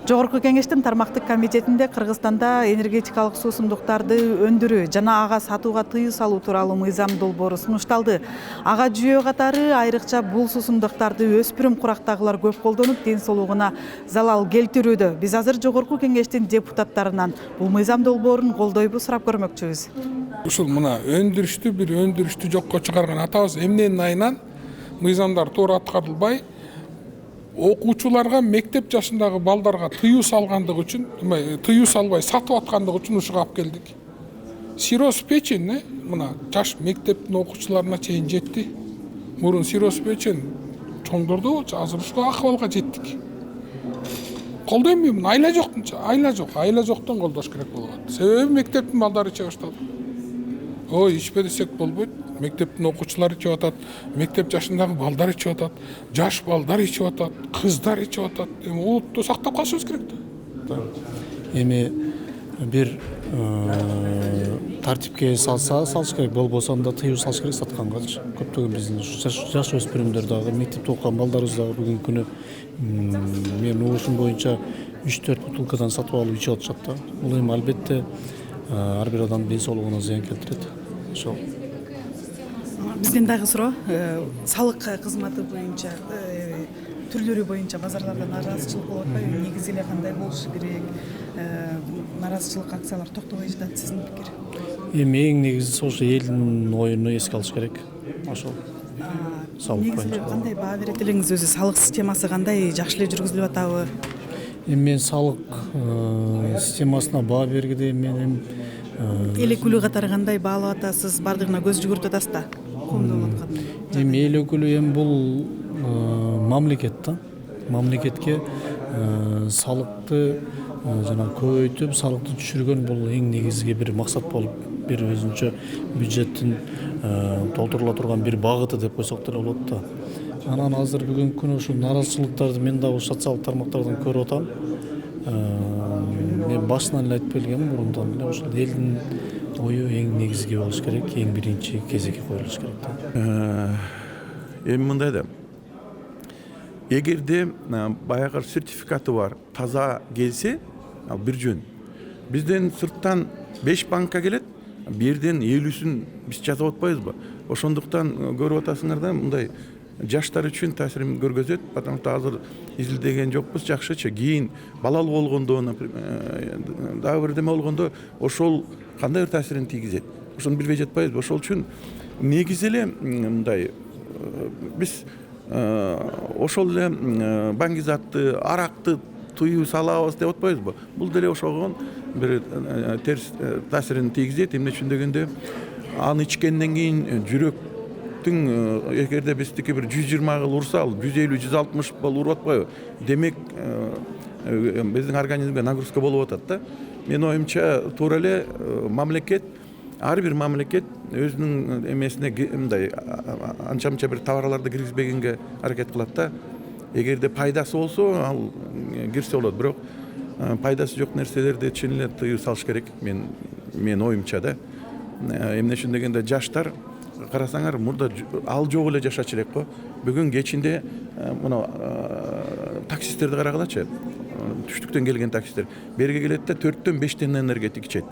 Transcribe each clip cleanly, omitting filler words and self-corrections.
Жогорку кеңештин тармактык комитетинде Кыргызстанда энергетикалык суусундуктарды өндүрүү жана ага сатууга тыюу салуу тууралуу мыйзам долбоору сунушталды. Ага жүйө катары айрыкча бул суусундуктарды өспүрүм курактагылар көп колдонуп, ден соолугуна залал келтирүүдө. Биз азыр Жогорку кеңештин депутаттарынан бул мыйзам долбоорун колдойбу сурап көрмөкчүбүз. Ушул мына өндүрүштү жокко чыгарган атабыз эмненин айынан мыйзамдар туура аткарылбай, окуучуларга мектеп жашындагы балдарга тыюу салгандыгы үчүн, тыюу салбай сатып аткандыгы үчүн ушуга алып келдик. Сироз печень мына жаш мектептин окуучуларына чейин жетти. Мурун сироз печень чоңдордо болчу, азыр ушул акыбалга жеттик. Колдойм мен, айла жоктон колдош керек болгон. Себеби мектептин балдары иче баштады. Ой, ичпе десек болбойт. Мектептин окуучулары ичип атат, мектеп жашындагы балдар ичип атат, жаш балдар ичип атат, кыздар ичип атат. Эми улутту сактап калышыбыз керек да. Эми бир тартипке салыш керек, болбосо анда тыюу салыш керек саткангачы. Көптөгөн биздин жаш өспүрүмдөр дагы, мектепте окуган балдарыбыз дагы бүгүнкү күнү менин угушум боюнча 3-4 бутылкадан сатып алып ичип атышат да. Бул эми албетте ар бир адамдын ден соолугуна зыян келтирет. Ошол Биздин дагы суроо салык кызматы боюнча түрлөрү боюнча базарларда нараазычылык болуп атпайбы? Негизи эле кандай болушу керек? Нараазычылык акциялар токтобой жатат, сиздин пикир? Эми эң негизгиси ошо элдин оюну эске алыш керек. Ошол Негизи эле кандай баа берет элеңиз, өзү салык системасы кандай, жакшы эле жүргүзүлүп атабы? Эми мен салык системасына баа бергенде мен Эл өкүлү катары кандай баалап атасыз? Бардыгына көз жүгүртүп атасыз да? Эми эл өкүлү эми бул мамлекет да. Мамлекетке салыкты жана көбөйтүп, салыкты түшүргөн бул эң негизги бир максат болуп, бир өзүнчө бюджеттин толтурула турган бир багыты деп койсок деле болот да. Анан азыр бүгүнкү күнү ушул нараазычылыктарды мен дагы социалдык тармактардан көрүп атам. Мен башынан эле айтып келгем, мурундан эле ушул элдин ою эң негизги болуш керек, эң биринчи кезекке коюлуш керек да. Эми мындай да. Эгерде баягы сертификаты бар, таза келсе, бир жөн. Бизден сырттан 5 банкка келет, бирден 50-сүн биз жазып атпайбызбы? Ошондуктан көрүп атасыңар да, мындай жаштар үчүн таасирин көргөзөт, потому что азыр изилдеген жокпуз, жакшычы. Кийин балалуу болгондо, дагы бир деме болгондо, ошол кандай бир таасирин тийгизет. Ошону билбей жатпайбызбы? Ошол үчүн негизи эле мындай биз ошол эле баңгизатты, аракты тыюу салабыз деп атпайбызбы? Бул деле ошого бир терс таасирин тийгизет. Эмне үчүн дегенде, аны ичкенден кийин жүрөктүн эгерде биздики бир 120 кыл урса, 150-160 бол уруп атпайбы? Демек биздин организмге нагрузка болуп атат да. Мен оюмча туура эле мамлекет, ар бир мамлекет өзүнүн эмесине мындай анча-мынча бир товарларды киргизбегенге аракет кылат да. Эгерде пайдасы болсо, ал кирсе болот, бирок пайдасы жок нерселерди чын эле тыюу салыш керек, мен оюмча да. Эмне үчүн дегенде, жаштар карасаңар, мурда ал жок эле жашачу элек го. Бүгүн кечинде мына таксисттерди карагылачы. Түштүктөн келген таксисттер берге келет да 4-төн 5тен энергетик ичет.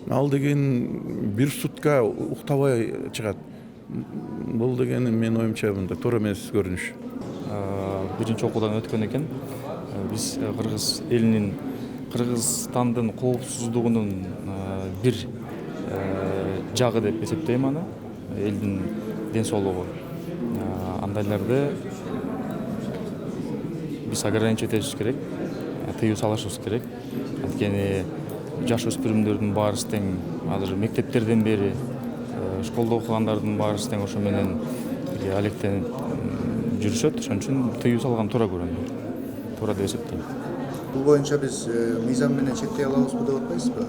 Ал деген бир сутка уктабай чыгат. Бул деген мен оюмча мындай туура эмес көрүнүш. Биринчи окуудан өткөн экен. Биз Кыргыз элинин, Кыргызстандын коопсуздугунун бир жагы деп эсептейм аны. Элдин ден соолугу. Андайларды биз ограничить этиш керек, тыюу салышыбыз керек. Анткени жаш өспүрүмдөрдүн баарысы тең азыр мектептерден бери школдо окугандардын баарысы тең ошо менен алектенип жүрүшөт. Ошон үчүн тыюу салган туура көрүнөт. Туура деп эсептейм. Бул боюнча биз мыйзам менен чектей алабызбы деп атпайсызбы?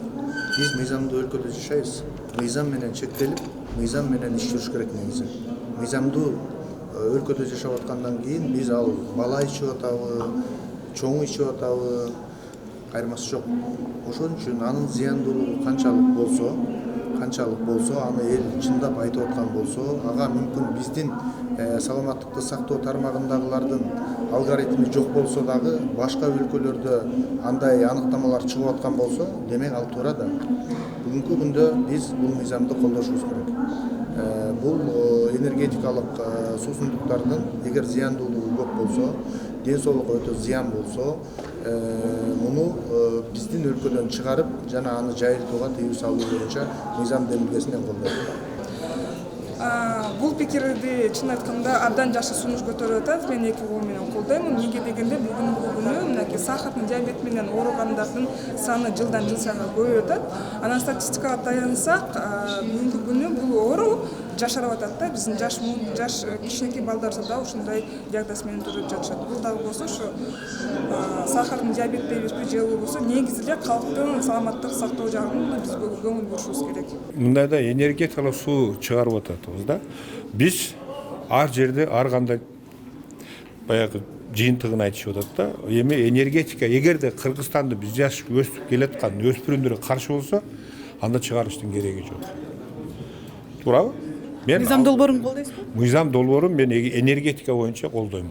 Биз мыйзамдуу өлкөдө жашайбыз. Мыйзам менен чектелип, мыйзам менен иш жүрүш керек негизи. Мыйзамдуу өлкөдө жашап аткандан кийин биз ал бала ичип атабы, чоң ичип атабы, кайрмасы жок. Ошон үчүн анын зыяндуулугу канчалык болсо, аны эл чындап айтып аткан болсо, ага мүмкүн биздин саламаттыкты сактоо тармагындагылардын алгоритми жок болсо дагы башка өлкөлөрдө андай аныктамалар чыгып аткан болсо демек ал туура да. Бүгүнкү күндө биз бул мыйзамды колдошубуз керек. Бул энергетикалык суусундуктардын эгер зыяндуулугу көп болсо, ден соолукка өтө зыян болсо, муну биздин өлкөдөн чыгарып жана аны жайылтууга тыюу салуу боюнча мыйзам демилгесин колдойт. Бул пикирди чын айтканда абдан жакшы сунуш көтөрүп атат. Мен эки кол менен колдойм. Эмнеге дегенде бүгүнкү күнү мынакей сахарный диабет менен ооругандардын саны жылдан жыл сайын көбөйүп атат. Анан статистикага таянсак, бүгүнкү күнү бул оору жашарып атат да. Биздин жаш кичинекей балдарда да ушундай диагноз менен төрөп жатышат. Бул дагы болсо ушу сахарный диабет дейбизби же болбосо негизи эле калктын саламаттыгын сактоо жагына биз көңүл бурушубуз керек. Мындайда энергетикалык суу чыгарып атабыз да. Биз ар жерде ар кандай баягы жыйынтыгын айтышып атат да. Эми энергетика эгерде Кыргызстанды биз жаш өсүп келаткан өспүрүмдөр каршы болсо, анда чыгарыштын кереги жок. Туурабы? Мыйзам долбоорун колдойсузбу? Мыйзам долбоорун мен энергетика боюнча колдойм.